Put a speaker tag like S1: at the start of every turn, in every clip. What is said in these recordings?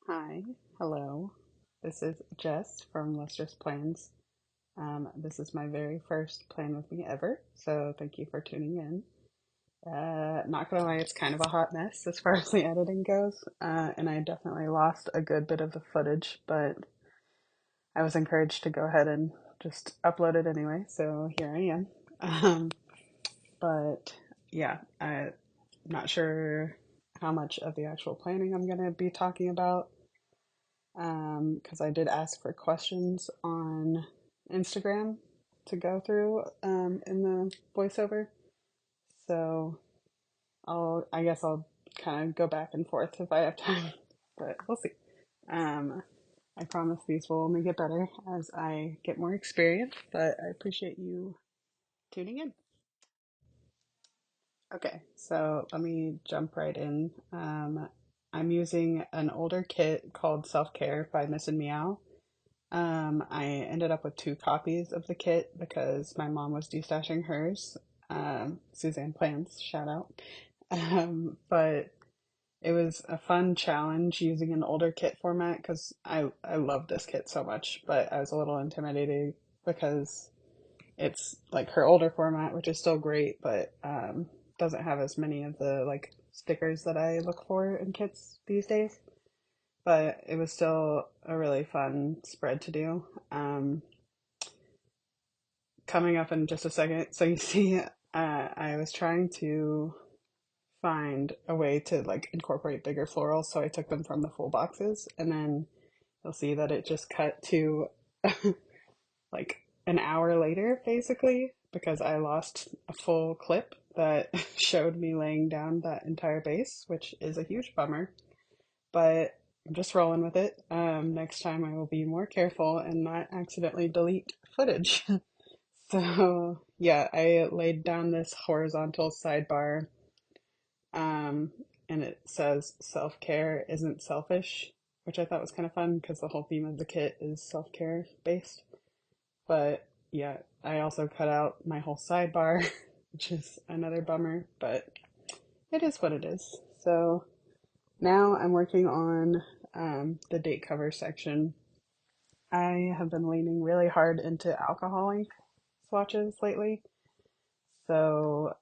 S1: Hi, hello. This is Jess from Lustrous Plans. This is my very first Plan with Me ever, so thank you for tuning in. Not gonna lie, it's kind of a hot mess as far as the editing goes, and I definitely lost a good bit of the footage, but I was encouraged to go ahead and just upload it anyway, so here I am. Um, but yeah, I'm not sure how much of the actual planning I'm gonna be talking about because I did ask for questions on Instagram to go through in the voiceover. So I guess I'll kind of go back and forth if I have time, but we'll see. Um, I promise these will only get better as I get more experience, but I appreciate you tuning in. Okay, so let me jump right in. I'm using an older kit called Self Care by Miss and Meow. I ended up with two copies of the kit because my mom was destashing hers. Suzanne Plans, shout out. But it was a fun challenge using an older kit format because I love this kit so much, but I was a little intimidated because it's like her older format, which is still great, but doesn't have as many of the like stickers that I look for in kits these days. But it was still a really fun spread to do. Coming up in just a second. So you see, I was trying to find a way to like incorporate bigger florals, so I took them from the full boxes, and then you'll see that it just cut to like an hour later, basically, because I lost a full clip that showed me laying down that entire base, which is a huge bummer. But I'm just rolling with it. Next time I will be more careful and not accidentally delete footage. So yeah, I laid down this horizontal sidebar, um, and it says self-care isn't selfish, which I thought was kind of fun because the whole theme of the kit is self-care based. But yeah, I also cut out my whole sidebar, which is another bummer, but it is what it is. So now I'm working on the date cover section. I have been leaning really hard into alcohol ink swatches lately. So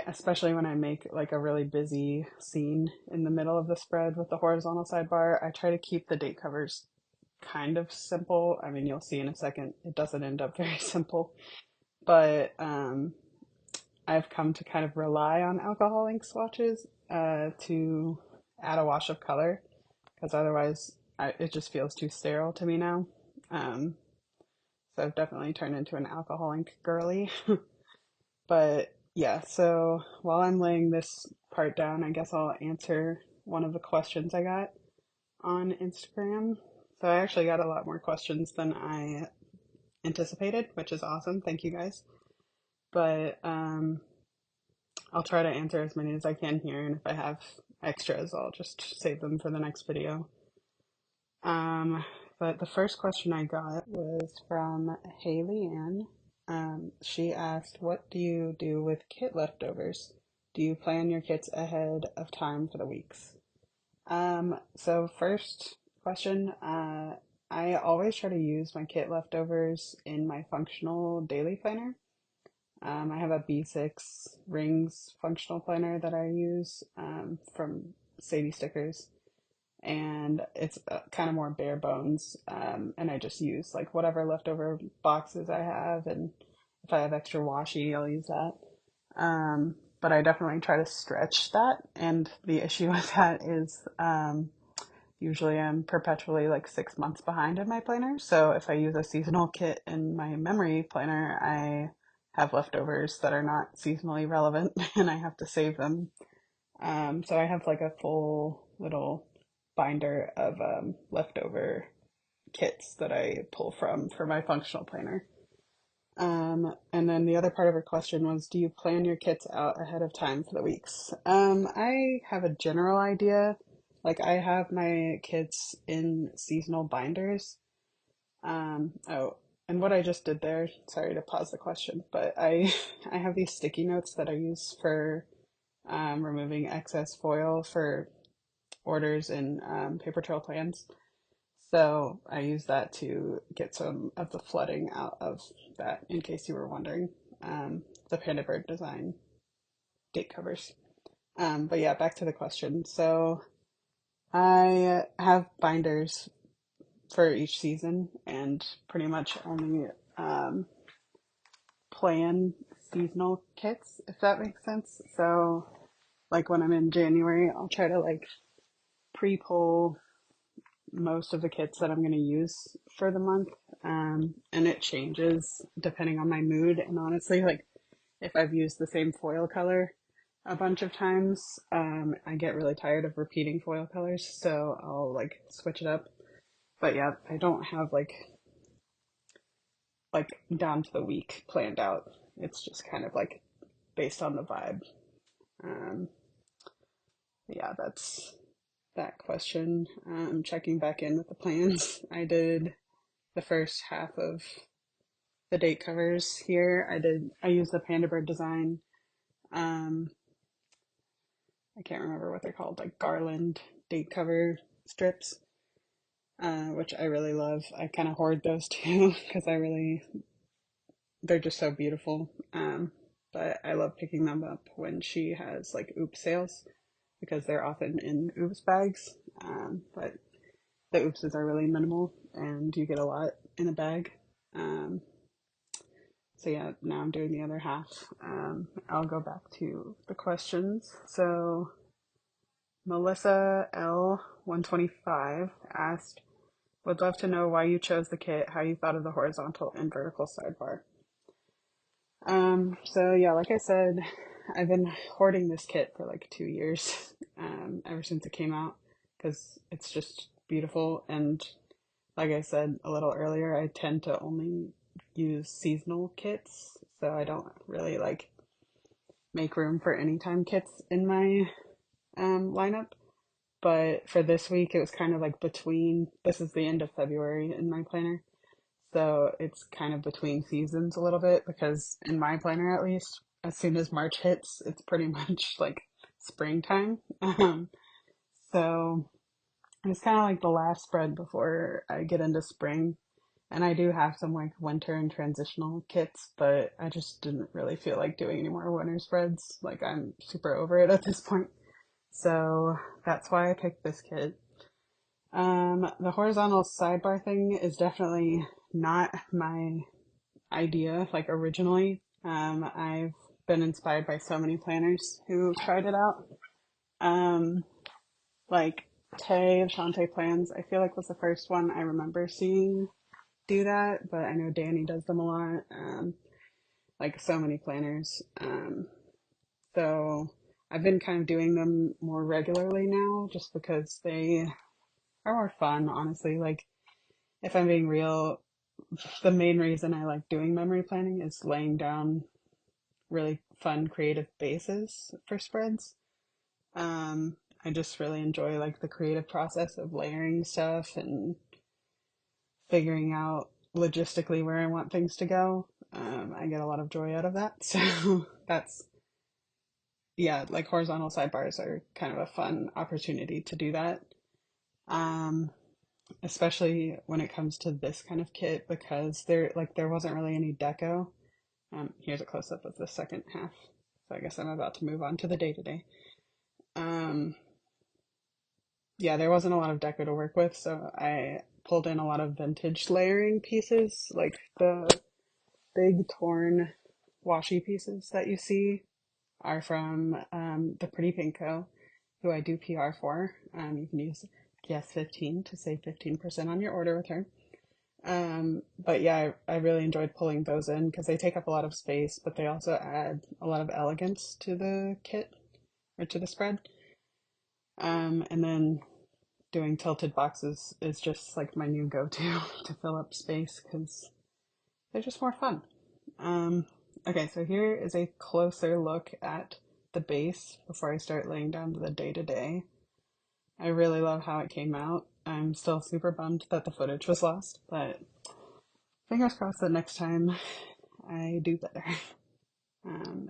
S1: especially when I make like a really busy scene in the middle of the spread with the horizontal sidebar, I try to keep the date covers kind of simple. I mean, you'll see in a second, it doesn't end up very simple, but I've come to kind of rely on alcohol ink swatches to add a wash of color because otherwise it just feels too sterile to me now. Um, so I've definitely turned into an alcohol ink girly. But yeah, so while I'm laying this part down, I guess I'll answer one of the questions I got on Instagram. So I actually got a lot more questions than I anticipated, which is awesome. Thank you guys. But I'll try to answer as many as I can here, and if I have extras, I'll just save them for the next video. Um, but the first question I got was from Haley Ann. She asked, "What do you do with kit leftovers? Do you plan your kits ahead of time for the weeks?" So first question, I always try to use my kit leftovers in my functional daily planner. I have a B6 rings functional planner that I use from Sadie Stickers, and it's kind of more bare bones. And I just use like whatever leftover boxes I have, and if I have extra washi, I'll use that. But I definitely try to stretch that, and the issue with that is usually I'm perpetually like 6 months behind in my planner. So if I use a seasonal kit in my memory planner, I have leftovers that are not seasonally relevant and I have to save them. So I have like a full little binder of leftover kits that I pull from for my functional planner. And then the other part of her question was, do you plan your kits out ahead of time for the weeks? I have a general idea. Like I have my kits in seasonal binders. Oh, and what I just did there, sorry to pause the question, but I have these sticky notes that I use for removing excess foil for orders in paper trail plans. So I use that to get some of the flooding out of that, in case you were wondering. The Panda Bird design date covers. But yeah, back to the question. So I have binders for each season and pretty much only plan seasonal kits, if that makes sense. So like when I'm in January, I'll try to like pre-pull most of the kits that I'm going to use for the month. And it changes depending on my mood. And honestly, like if I've used the same foil color a bunch of times, I get really tired of repeating foil colors. So I'll like switch it up. But yeah, I don't have like down to the week planned out. It's just kind of like based on the vibe. Um, yeah, that's that question. Checking back in with the plans. I did the first half of the date covers here. I used the Panda Bird design. Um, I can't remember what they're called, like garland date cover strips, which I really love. I kind of hoard those too because they're just so beautiful. But I love picking them up when she has like oops sales because they're often in oops bags. But the oopses are really minimal and you get a lot in a bag. Um, so yeah, now I'm doing the other half. I'll go back to the questions. So Melissa L125 asked, would love to know why you chose the kit, how you thought of the horizontal and vertical sidebar. So yeah, like I said, I've been hoarding this kit for like 2 years, ever since it came out, because it's just beautiful. And like I said a little earlier, I tend to only use seasonal kits, so I don't really like make room for anytime kits in my lineup. But for this week, it was kind of like between, this is the end of February in my planner. So it's kind of between seasons a little bit because in my planner, at least, as soon as March hits, it's pretty much like springtime. So it's kind of like the last spread before I get into spring. And I do have some like winter and transitional kits, but I just didn't really feel like doing any more winter spreads. Like I'm super over it at this point. So that's why I picked this kit. The horizontal sidebar thing is definitely not my idea, like originally. I've been inspired by so many planners who tried it out. Um, like Tay of Shantae Plans, I feel like was the first one I remember seeing do that, but I know Danny does them a lot. Like so many planners. So I've been kind of doing them more regularly now just because they are more fun, honestly. Like if I'm being real, the main reason I like doing memory planning is laying down really fun creative bases for spreads. I just really enjoy like the creative process of layering stuff and figuring out logistically where I want things to go. I get a lot of joy out of that. So that's, yeah, like horizontal sidebars are kind of a fun opportunity to do that. Um, Especially when it comes to this kind of kit because there wasn't really any deco. Here's a close up of the second half. So I guess I'm about to move on to the day to day. Yeah, there wasn't a lot of deco to work with, so I pulled in a lot of vintage layering pieces, like the big torn washi pieces that you see are from the Pretty Pinko, who I do PR for. You can use Guess15 to save 15% on your order with her. But yeah, I really enjoyed pulling those in because they take up a lot of space, but they also add a lot of elegance to the kit or to the spread. And then doing tilted boxes is just like my new go-to to fill up space because they're just more fun. Okay, so here is a closer look at the base before I start laying down the day-to-day. I really love how it came out. I'm still super bummed that the footage was lost, but fingers crossed that next time I do better.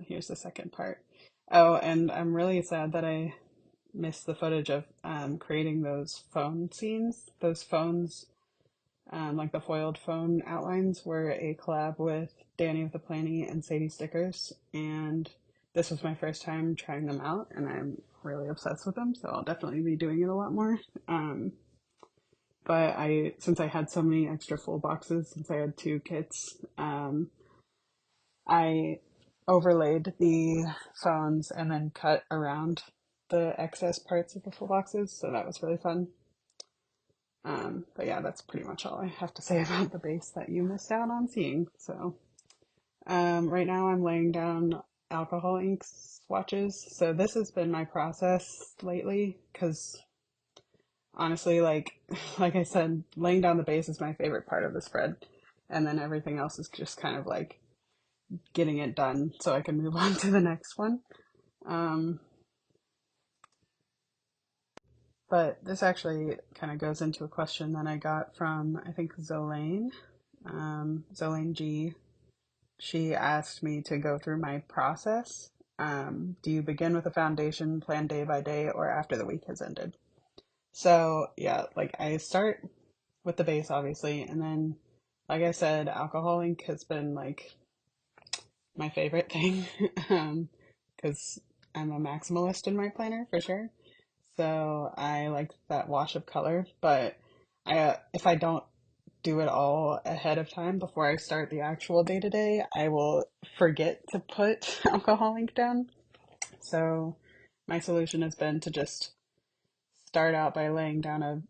S1: Here's the second part. Oh, and I'm really sad that I missed the footage of creating those phone scenes. Those phones, like the foiled phone outlines, were a collab with Danny with the Planny and Sadie Stickers. And this was my first time trying them out, and I'm really obsessed with them, so I'll definitely be doing it a lot more. But since I had so many extra full boxes, since I had two kits, I overlaid the phones and then cut around the excess parts of the full boxes, so that was really fun. But yeah, that's pretty much all I have to say about the base that you missed out on seeing. So right now I'm laying down alcohol ink swatches. So this has been my process lately because honestly, like I said, laying down the base is my favorite part of the spread, and then everything else is just kind of like getting it done so I can move on to the next one. Um, but this actually kind of goes into a question that I got from, I think, Zolane, Zolane G. She asked me to go through my process. Do you begin with a foundation, plan day by day, or after the week has ended? So yeah, like I start with the base, obviously, and then, like I said, alcohol ink has been like my favorite thing, because I'm a maximalist in my planner for sure. So I like that wash of color, but if I don't do it all ahead of time before I start the actual day to day, I will forget to put alcohol ink down. So my solution has been to just start out by laying down a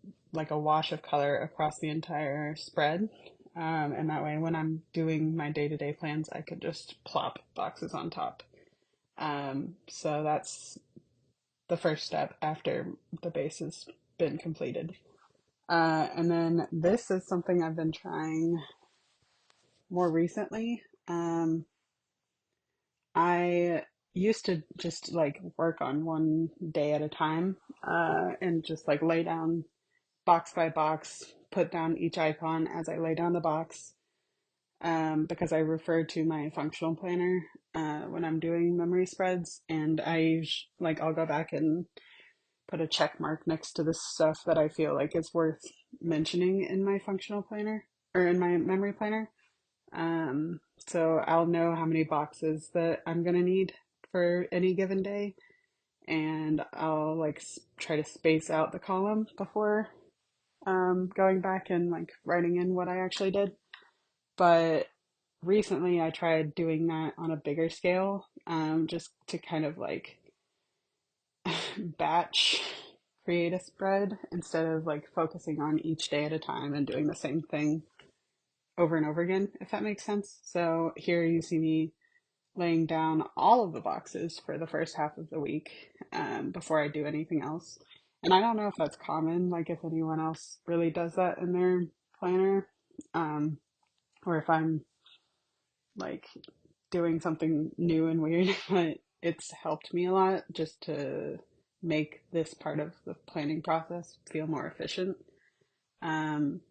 S1: wash of color across the entire spread. And that way, when I'm doing my day to day plans, I could just plop boxes on top. So that's the first step after the base has been completed. And then this is something I've been trying more recently. I used to just like work on one day at a time, and just like lay down box by box, put down each icon as I lay down the box, because I refer to my functional planner when I'm doing memory spreads, and I'll go back and put a check mark next to the stuff that I feel like is worth mentioning in my functional planner or in my memory planner. So I'll know how many boxes that I'm gonna need for any given day, and I'll like try to space out the column before going back and like writing in what I actually did. But recently I tried doing that on a bigger scale, just to kind of like batch create a spread instead of like focusing on each day at a time and doing the same thing over and over again, if that makes sense. So here you see me laying down all of the boxes for the first half of the week, before I do anything else. And I don't know if that's common, like if anyone else really does that in their planner, um, or if I'm like doing something new and weird, but it's helped me a lot just to make this part of the planning process feel more efficient. Um,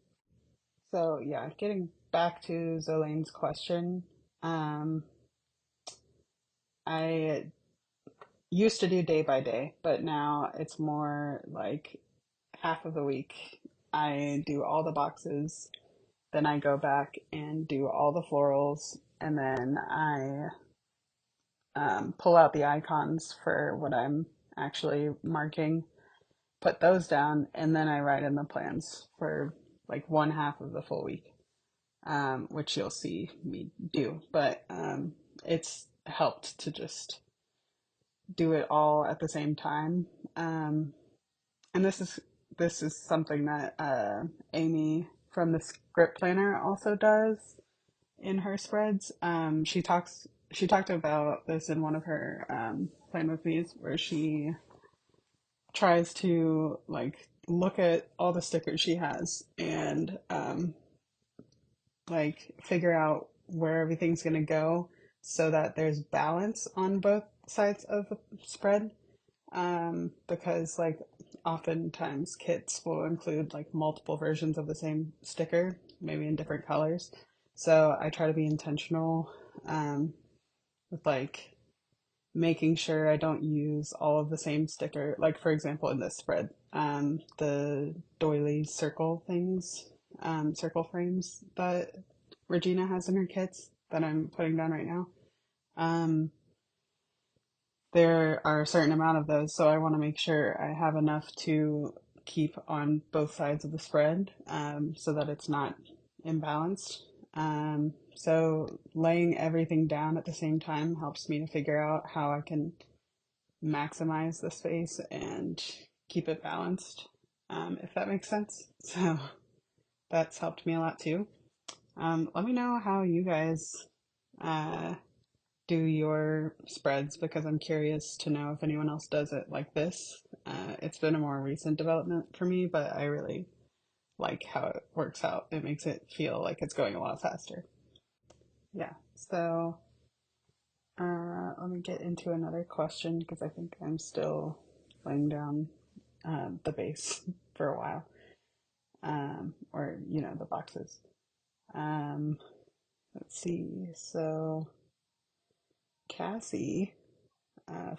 S1: so yeah, getting back to Zolane's question, um, I used to do day by day, but now it's more like half of the week. I do all the boxes, then I go back and do all the florals, and then I pull out the icons for what I'm actually marking, put those down, and then I write in the plans for like one half of the full week, which you'll see me do. But it's helped to just do it all at the same time. And this is something that Amy from the script planner also does in her spreads. She talked about this in one of her plan with me's, where she tries to like look at all the stickers she has and like figure out where everything's going to go so that there's balance on both sides of the spread. Because like oftentimes kits will include like multiple versions of the same sticker, maybe in different colors. So I try to be intentional, with like making sure I don't use all of the same sticker. Like for example, in this spread, the doily circle things, circle frames that Regina has in her kits that I'm putting down right now. Um, there are a certain amount of those, so I want to make sure I have enough to keep on both sides of the spread, so that it's not imbalanced. So laying everything down at the same time helps me to figure out how I can maximize the space and keep it balanced, if that makes sense. So that's helped me a lot too. Let me know how you guys uh, do your spreads because I'm curious to know if anyone else does it like this. It's been a more recent development for me, but I really like how it works out. It makes it feel like it's going a lot faster. Yeah, so let me get into another question because I think I'm still laying down the base for a while, or the boxes. Um, let's see. So Cassie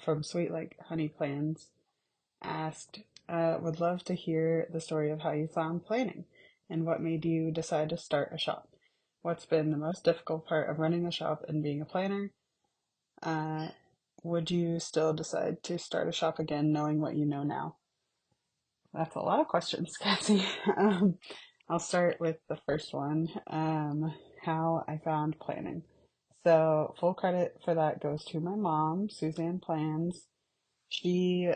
S1: from Sweet Like Honey Plans asked, would love to hear the story of how you found planning and what made you decide to start a shop. What's been the most difficult part of running a shop and being a planner? Uh, would you still decide to start a shop again knowing what you know now? That's a lot of questions, Cassie. I'll start with the first one, how I found planning. So, full credit for that goes to my mom, Suzanne Plans. She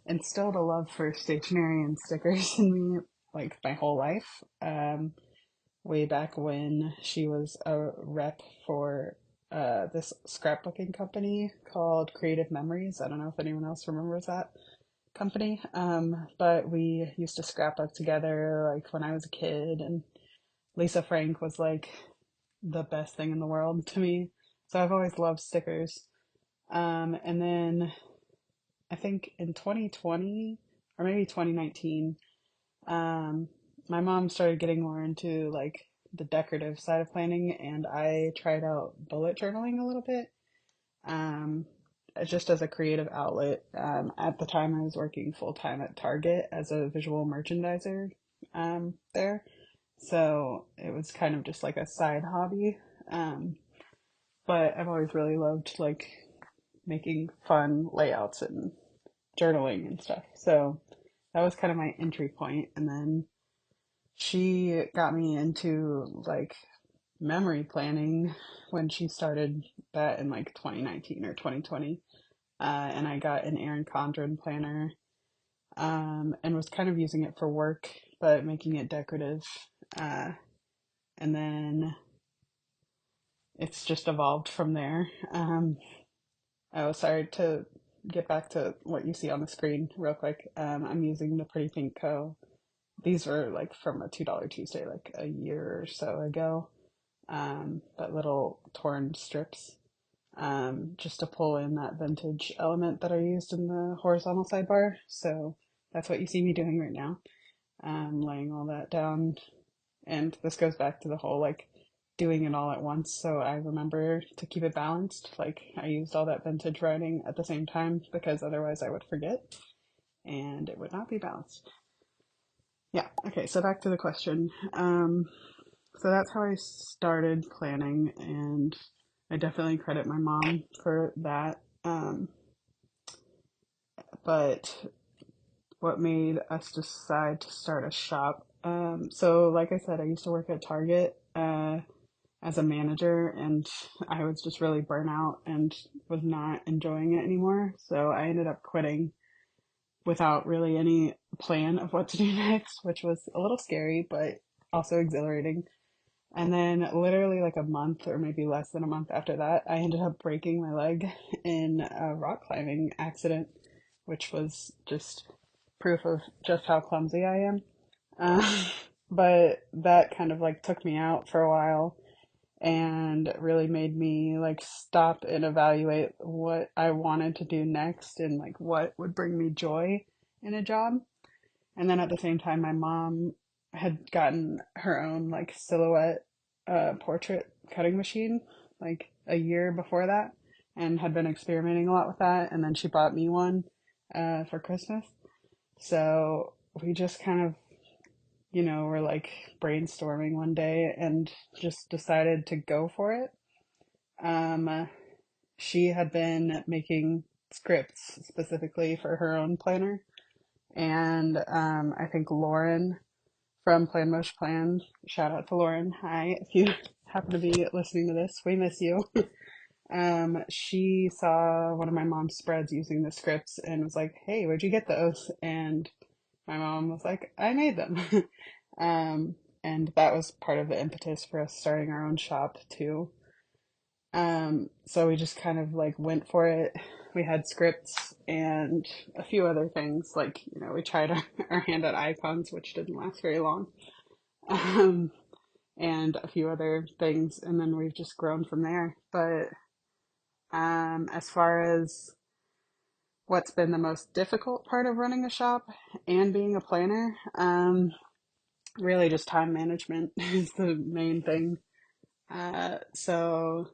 S1: instilled a love for stationery and stickers in me like my whole life. Way back when she was a rep for this scrapbooking company called Creative Memories. I don't know if anyone else remembers that company. But we used to scrapbook together like when I was a kid, and Lisa Frank was like the best thing in the world to me. So I've always loved stickers. And then I think in 2020 or maybe 2019, um, my mom started getting more into like the decorative side of planning, and I tried out bullet journaling a little bit. Um, just as a creative outlet. At the time, I was working full time at Target as a visual merchandiser there. So it was kind of just like a side hobby. Um, but I've always really loved like making fun layouts and journaling and stuff. So that was kind of my entry point. And then she got me into like memory planning when she started that in like 2019 or 2020. And I got an Erin Condren planner, and was kind of using it for work, but making it decorative. Uh, and then it's just evolved from there. Oh, sorry to get back to what you see on the screen real quick. I'm using the Pretty Pink Co. These were like from a $2 Tuesday, like a year or so ago. But little torn strips, just to pull in that vintage element that I used in the horizontal sidebar. So that's what you see me doing right now, laying all that down. And this goes back to the whole like doing it all at once. So I remember to keep it balanced. Like I used all that vintage writing at the same time because otherwise I would forget and it would not be balanced. Yeah. Okay. So back to the question. So that's how I started planning, and I definitely credit my mom for that. But what made us decide to start a shop? So, like I said, I used to work at Target as a manager, and I was just really burnt out and was not enjoying it anymore. So, I ended up quitting without really any plan of what to do next, which was a little scary, but also exhilarating. And then, literally, like a month or maybe less than a month after that, I ended up breaking my leg in a rock climbing accident, which was just proof of just how clumsy I am. Uh, but that kind of like took me out for a while and really made me like stop and evaluate what I wanted to do next and like what would bring me joy in a job. And then at the same time, my mom had gotten her own like silhouette portrait cutting machine like a year before that. and had been experimenting a lot with that. And then she bought me one for Christmas. So we just kind of, were like brainstorming one day and just decided to go for it. Um, she had been making scripts specifically for her own planner. And I think Lauren from Plan Mosh Plan, shout out to Lauren. Hi, if you happen to be listening to this, we miss you. She saw one of my mom's spreads using the scripts and was like, "Hey, where'd you get those?" And my mom was like, "I made them." um, and that was part of the impetus for us starting our own shop too. So we just kind of like went for it. We had scripts and a few other things, like, we tried our hand at icons, which didn't last very long. Um, and a few other things, and then we've just grown from there. But as far as what's been the most difficult part of running a shop and being a planner, really just time management is the main thing. So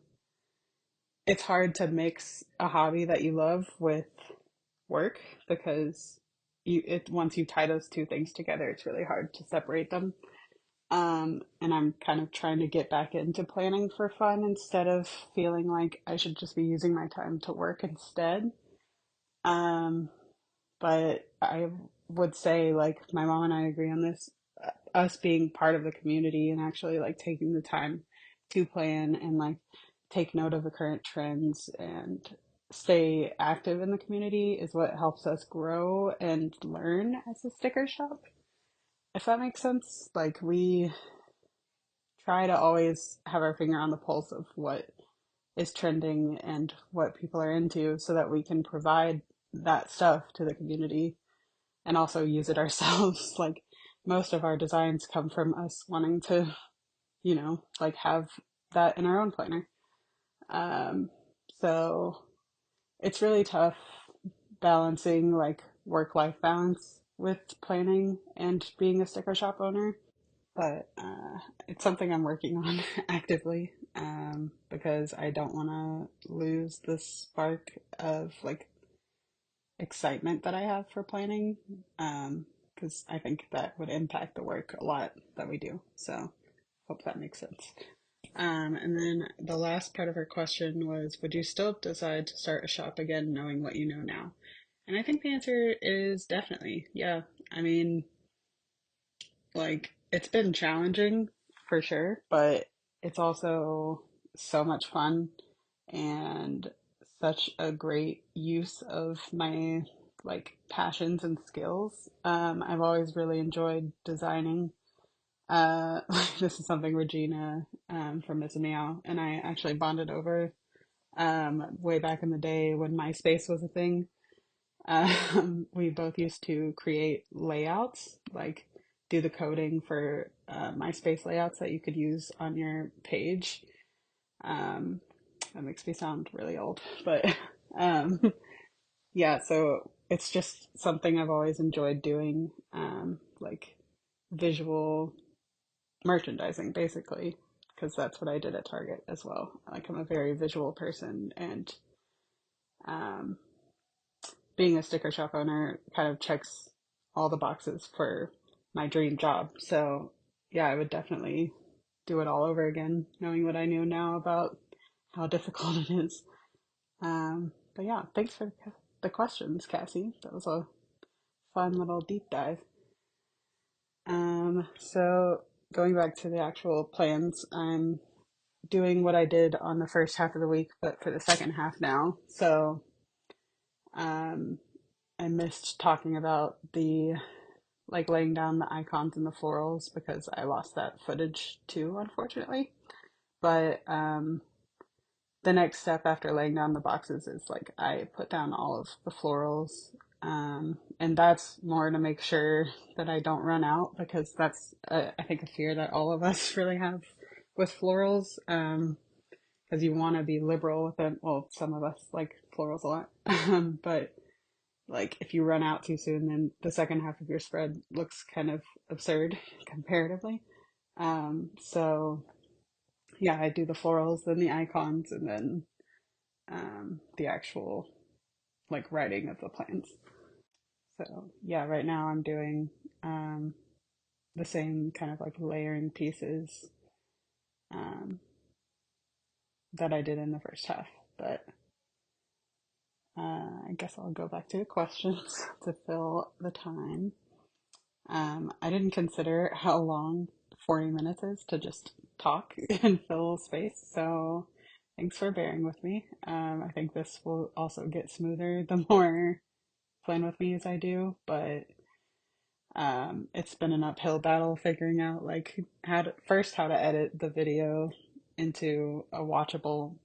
S1: it's hard to mix a hobby that you love with work because once you tie those two things together, it's really hard to separate them. And I'm kind of trying to get back into planning for fun instead of feeling like I should just be using my time to work instead. Um, but I would say, like, my mom and I agree on this. Us being part of the community and actually like taking the time to plan and like take note of the current trends and stay active in the community is what helps us grow and learn as a sticker shop. If that makes sense, like we try to always have our finger on the pulse of what is trending and what people are into so that we can provide that stuff to the community and also use it ourselves. Like most of our designs come from us wanting to, like have that in our own planner. Um, so it's really tough balancing like work-life balance with planning and being a sticker shop owner. But it's something I'm working on actively because I don't want to lose the spark of like excitement that I have for planning because I think that would impact the work a lot that we do. So hope that makes sense. And then the last part of her question was, would you still decide to start a shop again knowing what you know now? And I think the answer is definitely, yeah. I mean, like, it's been challenging for sure, but it's also so much fun and such a great use of my like passions and skills. I've always really enjoyed designing. This is something Regina from Miss Meow and I actually bonded over way back in the day when MySpace was a thing. We both used to create layouts, like do the coding for MySpace layouts that you could use on your page. Um, that makes me sound really old, but um, yeah, so it's just something I've always enjoyed doing, like visual merchandising, basically, because that's what I did at Target as well. Like I'm a very visual person, and um, being a sticker shop owner kind of checks all the boxes for my dream job. So, yeah, I would definitely do it all over again, knowing what I knew now about how difficult it is. But yeah, thanks for the questions, Cassie. That was a fun little deep dive. So going back to the actual plans, I'm doing what I did on the first half of the week, but for the second half now. So, um, I missed talking about the like laying down the icons and the florals because I lost that footage too, unfortunately. But the next step after laying down the boxes is like I put down all of the florals. And that's more to make sure that I don't run out because that's, I think, a fear that all of us really have with florals. Because you want to be liberal with them. Well, some of us like florals a lot. But like if you run out too soon, then the second half of your spread looks kind of absurd comparatively. So yeah, I do the florals, then the icons, and then the actual like writing of the plans. So yeah, right now I'm doing um, the same kind of like layering pieces um, that I did in the first half. But I guess I'll go back to the questions to fill the time. I didn't consider how long 40 minutes is to just talk and fill space, so thanks for bearing with me. I think this will also get smoother the more plan with me as I do, but it's been an uphill battle figuring out like how to edit the video into a watchable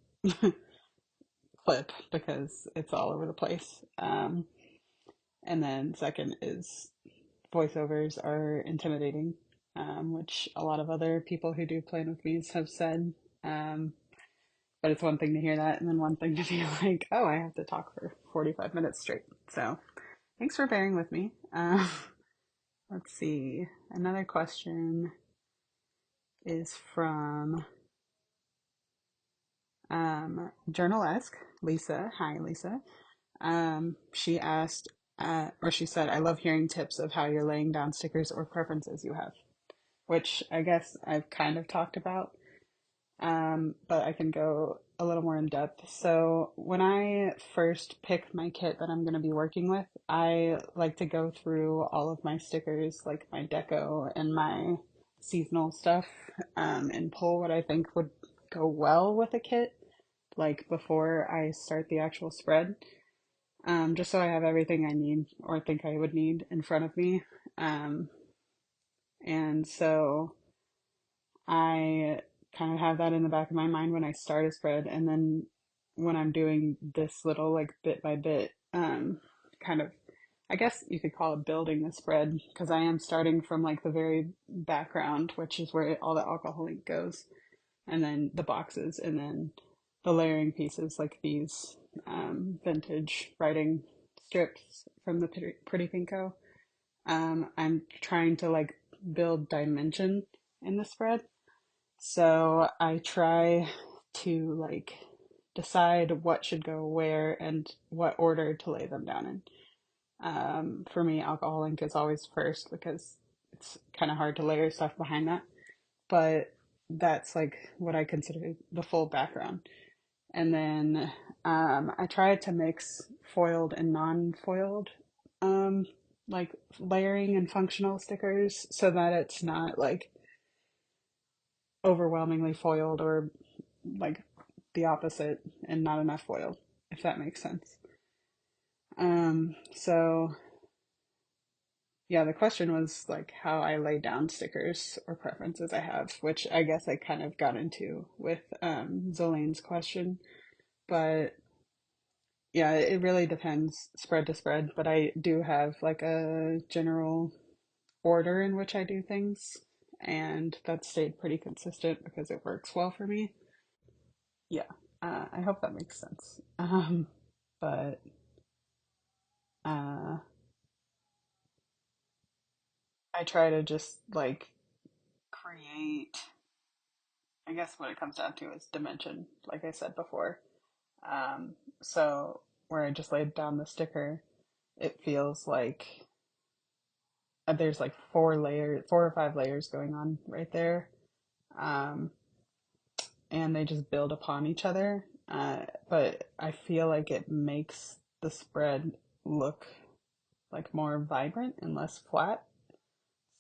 S1: clip because it's all over the place. And then second is voiceovers are intimidating, which a lot of other people who do plan with me's have said. Um, but it's one thing to hear that, and then one thing to be like, oh, I have to talk for 45 minutes straight. So thanks for bearing with me. Let's see. Another question is from Journalesque Lisa. Hi, Lisa. She asked, or she said, I love hearing tips of how you're laying down stickers or preferences you have, which I guess I've kind of talked about, but I can go a little more in depth. So when I first pick my kit that I'm going to be working with, I like to go through all of my stickers, like my deco and my seasonal stuff, and pull what I think would go well with a kit, like before I start the actual spread, just so I have everything I need or think I would need in front of me. Um, and so I kind of have that in the back of my mind when I start a spread, and then when I'm doing this little like bit by bit, kind of, I guess you could call it building the spread because I am starting from like the very background, which is where all the alcohol ink goes, and then the boxes, and then the layering pieces like these vintage writing strips from the Pretty Pinko. I'm trying to like build dimension in the spread, so I try to like decide what should go where and what order to lay them down in. For me, alcohol ink is always first because it's kind of hard to layer stuff behind that. But that's like what I consider the full background. And then I try to mix foiled and non-foiled um, like layering and functional stickers so that it's not like overwhelmingly foiled or like the opposite and not enough foiled, if that makes sense. So yeah, the question was like how I lay down stickers or preferences I have, which I guess I kind of got into with Zolane's question. But yeah, it really depends spread to spread, but I do have like a general order in which I do things, and that's stayed pretty consistent because it works well for me. Yeah, I hope that makes sense. But uh, I try to just like create, I guess what it comes down to is dimension, like I said before. So where I just laid down the sticker, it feels like there's like 4 or 5 layers going on right there. Um, and they just build upon each other. But I feel like it makes the spread look like more vibrant and less flat.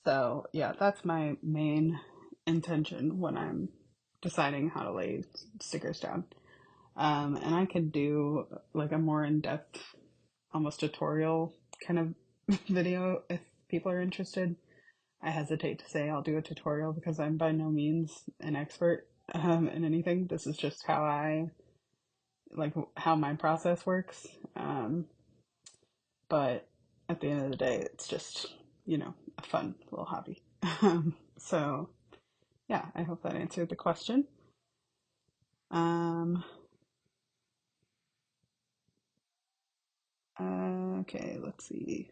S1: So yeah, that's my main intention when I'm deciding how to lay stickers down. And I could do like a more in-depth, almost tutorial kind of video if people are interested. I hesitate to say I'll do a tutorial because I'm by no means an expert in anything. This is just how I like how my process works. But at the end of the day, it's just, a fun little hobby. So yeah, I hope that answered the question. Um, okay, let's see.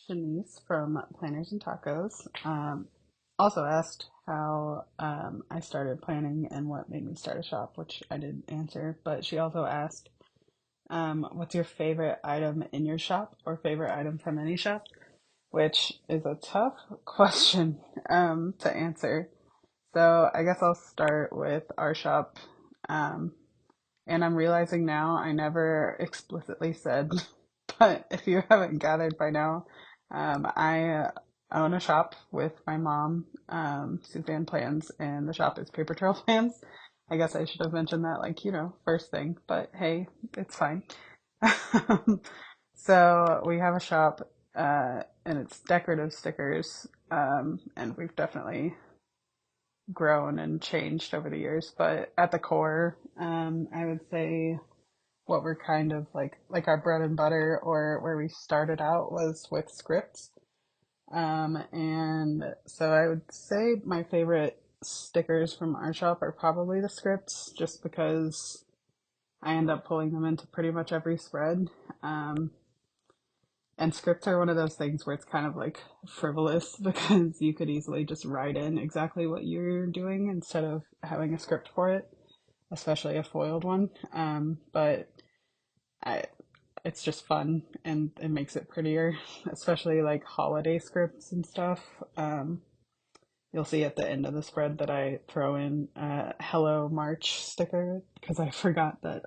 S1: Shanice from Planners and Tacos also asked how I started planning and what made me start a shop, which I did answer. But she also asked, what's your favorite item in your shop or favorite item from any shop? Which is a tough question to answer. So I guess I'll start with our shop. Um, and I'm realizing now I never explicitly said, but if you haven't gathered by now, I own a shop with my mom, Suzanne Plans, and the shop is Paper Trail Plans. I guess I should have mentioned that, like, first thing, but hey, it's fine. So we have a shop, and it's decorative stickers, and we've definitely grown and changed over the years. But at the core, I would say what we're kind of like our bread and butter, or where we started out, was with scripts. And so I would say my favorite stickers from our shop are probably the scripts, just because I end up pulling them into pretty much every spread. Um, and scripts are one of those things where it's kind of like frivolous because you could easily just write in exactly what you're doing instead of having a script for it, especially a foiled one. But I, it's just fun and it makes it prettier, especially like holiday scripts and stuff. You'll see at the end of the spread that I throw in a Hello March sticker because I forgot that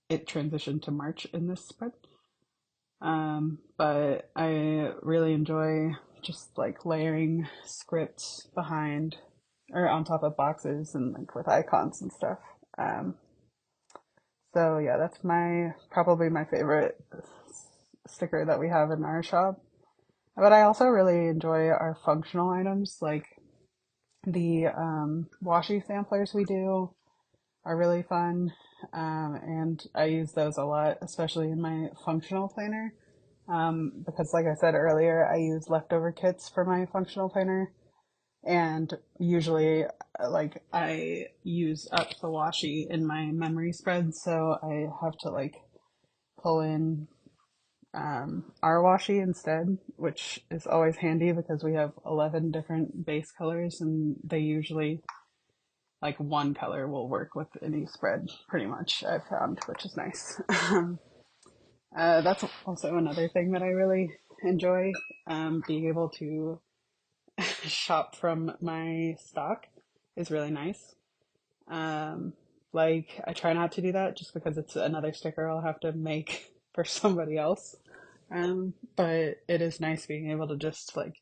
S1: it transitioned to March in this spread. But I really enjoy just like layering scripts behind or on top of boxes and like with icons and stuff. Um, so yeah, that's probably my favorite sticker that we have in our shop. But I also really enjoy our functional items, like the washi samplers we do are really fun. And I use those a lot, especially in my functional planner. Because like I said earlier, I use leftover kits for my functional planner. And usually, like, I use up the washi in my memory spread, so I have to, like, pull in our washi instead, which is always handy because we have 11 different base colors, and they usually, like, one color will work with any spread, pretty much, I've found, which is nice. That's also another thing that I really enjoy, being able to shop from my stock is really nice. Um, like, I try not to do that just because it's another sticker I'll have to make for somebody else. But it is nice being able to just like,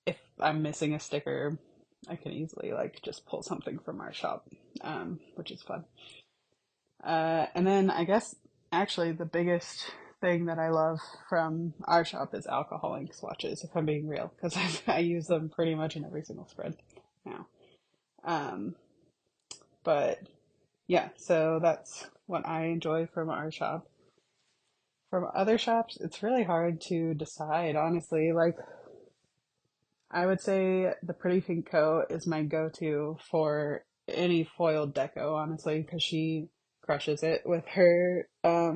S1: if I'm missing a sticker, I can easily like just pull something from our shop, which is fun. And then I guess actually the biggest thing that I love from our shop is alcohol ink swatches, if I'm being real, because I use them pretty much in every single spread now. Um, but yeah, so that's what I enjoy from our shop. From other shops, it's really hard to decide, honestly. Like, I would say the Pretty Pink Co. is my go-to for any foiled deco, honestly, because she crushes it with her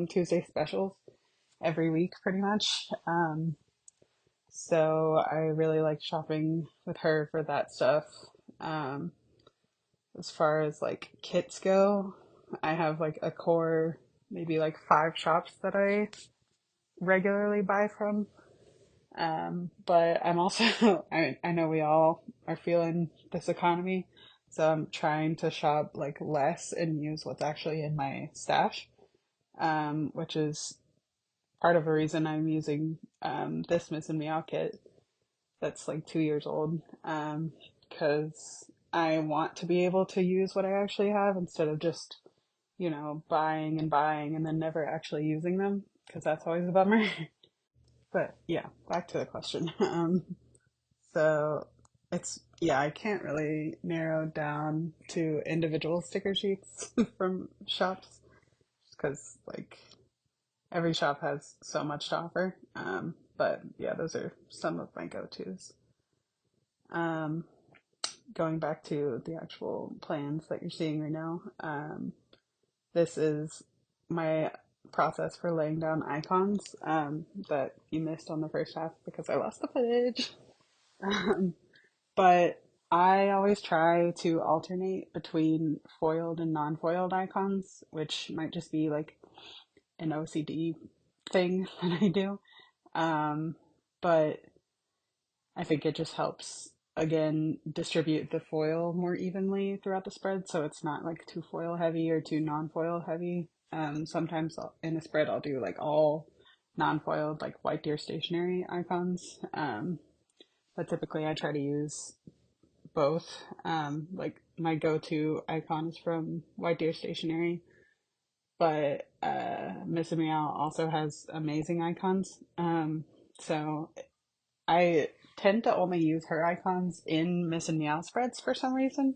S1: Tuesday specials every week, pretty much. So I really like shopping with her for that stuff. Um, as far as like kits go, I have like a core, maybe like 5 shops that I regularly buy from. But I'm also, I know we all are feeling this economy, so I'm trying to shop like less and use what's actually in my stash, which is part of the reason I'm using this Miss and Meow kit that's like 2 years old, because I want to be able to use what I actually have instead of just, buying and buying and then never actually using them, because that's always a bummer. But yeah, back to the question. So yeah, I can't really narrow down to individual sticker sheets from shops because like every shop has so much to offer. But yeah, those are some of my go-tos. Um, Going back to the actual plans that you're seeing right now, this is my process for laying down icons that you missed on the first half because I lost the footage. Um, but I always try to alternate between foiled and non-foiled icons, which might just be like an OCD thing that I do. Um, but I think it just helps again distribute the foil more evenly throughout the spread, so it's not like too foil heavy or too non-foil heavy. Sometimes in a spread I'll do like all non-foiled like white deer stationery icons, but typically I try to use both. Like my go-to icon is from white deer stationery, but Miss Meow also has amazing icons. So I tend to only use her icons in Miss and Meow spreads for some reason.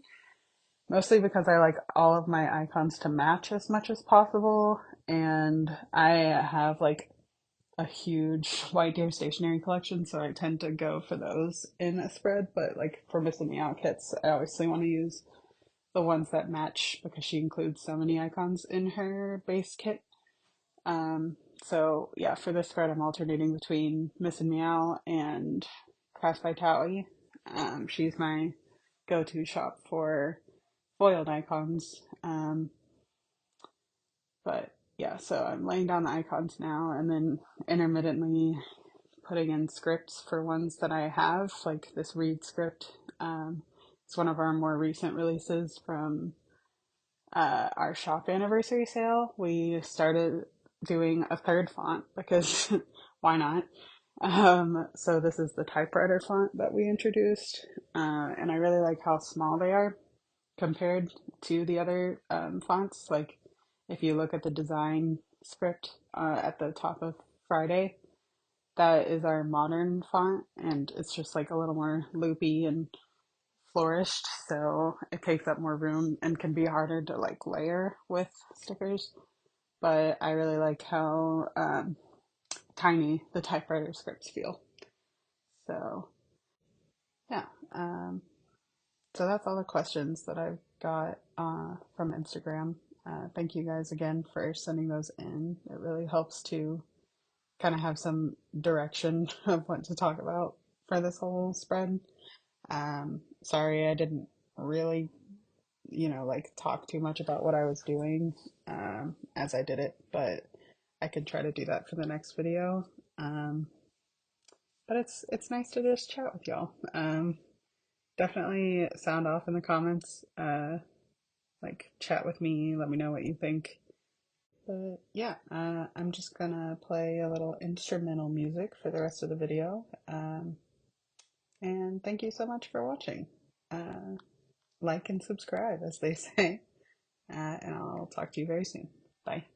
S1: Mostly because I like all of my icons to match as much as possible. And I have like a huge white deer stationery collection, so I tend to go for those in a spread. But like for Miss and Meow kits, I obviously want to use the ones that match because she includes so many icons in her base kit. So yeah, for this spread, I'm alternating between Miss and Meow and Craft Vitality. She's my go-to shop for foiled icons. But yeah, so I'm laying down the icons now and then intermittently putting in scripts for ones that I have, like this Read script. It's one of our more recent releases from our shop anniversary sale. We started doing a third font because why not? So this is the typewriter font that we introduced, and I really like how small they are compared to the other fonts. Like if you look at the design script at the top of Friday, that is our modern font, and it's just like a little more loopy and flourished, so it takes up more room and can be harder to like layer with stickers. But I really like how tiny the typewriter scripts feel. So yeah, so that's all the questions that I've got from Instagram. Thank you guys again for sending those in. It really helps to kind of have some direction of what to talk about for this whole spread. Sorry, I didn't really, like talk too much about what I was doing as I did it, but I could try to do that for the next video. Um, but it's nice to just chat with y'all. Definitely sound off in the comments. Like chat with me. Let me know what you think. But yeah, I'm just gonna play a little instrumental music for the rest of the video. And thank you so much for watching. Like and subscribe, as they say. And I'll talk to you very soon. Bye.